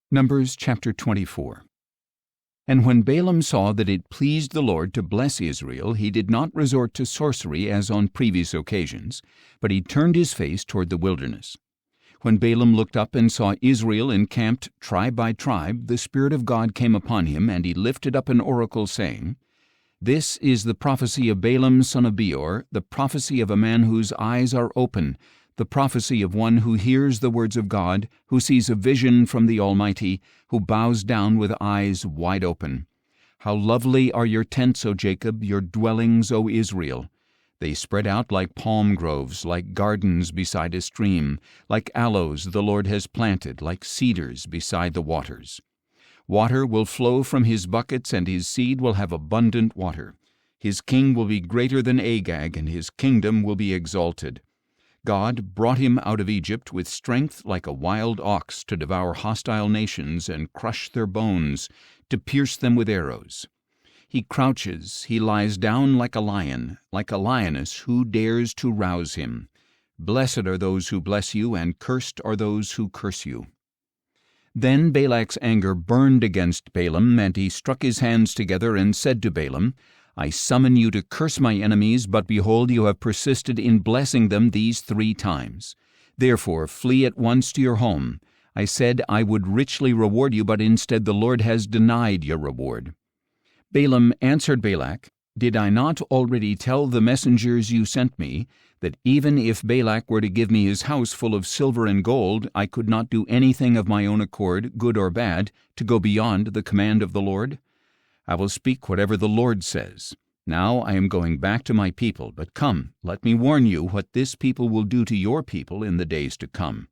Numbers chapter 24. And when Balaam saw that it pleased the Lord to bless Israel, he did not resort to sorcery as on previous occasions, but he turned his face toward the wilderness. When Balaam looked up and saw Israel encamped tribe by tribe, the Spirit of God came upon him, and he lifted up an oracle, saying, This is the prophecy of Balaam son of Beor, the prophecy of a man whose eyes are open, the prophecy of one who hears the words of God, who sees a vision from the Almighty, who bows down with eyes wide open. How lovely are your tents, O Jacob, your dwellings, O Israel! They spread out like palm groves, like gardens beside a stream, like aloes the Lord has planted, like cedars beside the waters. Water will flow from his buckets, and his seed will have abundant water. His king will be greater than Agag, and his kingdom will be exalted. God brought him out of Egypt with strength like a wild ox to devour hostile nations and crush their bones, to pierce them with arrows. He crouches, he lies down like a lion, like a lioness, who dares to rouse him? Blessed are those who bless you, and cursed are those who curse you. Then Balak's anger burned against Balaam, and he struck his hands together and said to Balaam, I summon you to curse my enemies, but behold, you have persisted in blessing them these 3 times. Therefore flee at once to your home. I said I would richly reward you, but instead the Lord has denied your reward. Balaam answered Balak, Did I not already tell the messengers you sent me, that even if Balak were to give me his house full of silver and gold, I could not do anything of my own accord, good or bad, to go beyond the command of the Lord? I will speak whatever the Lord says. Now I am going back to my people, but come, let me warn you what this people will do to your people in the days to come.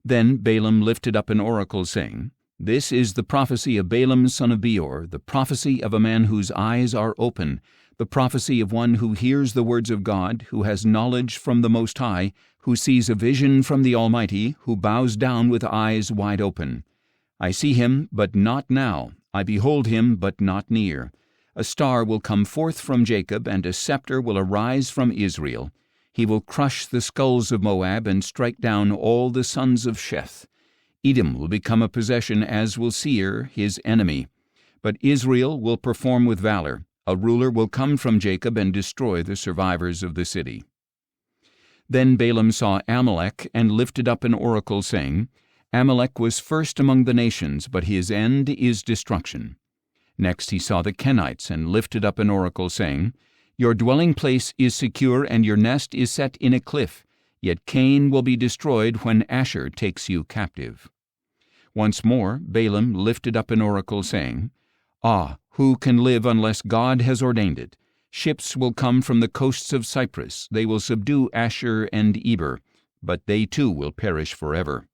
Then Balaam lifted up an oracle, saying, This is the prophecy of Balaam son of Beor, the prophecy of a man whose eyes are open, the prophecy of one who hears the words of God, who has knowledge from the Most High, who sees a vision from the Almighty, who bows down with eyes wide open. I see him, but not now. I behold him, but not near. A star will come forth from Jacob, and a scepter will arise from Israel. He will crush the skulls of Moab and strike down all the sons of Sheth. Edom will become a possession, as will Seir, his enemy. But Israel will perform with valor. A ruler will come from Jacob and destroy the survivors of the city. Then Balaam saw Amalek and lifted up an oracle, saying, Amalek was first among the nations, but his end is destruction. Next he saw the Kenites and lifted up an oracle, saying, Your dwelling place is secure, and your nest is set in a cliff, yet Cain will be destroyed when Asher takes you captive. Once more Balaam lifted up an oracle, saying, Ah, who can live unless God has ordained it? Ships will come from the coasts of Cyprus. They will subdue Asher and Eber, but they too will perish forever.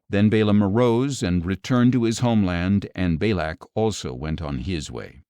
Then Balaam arose and returned to his homeland, and Balak also went on his way.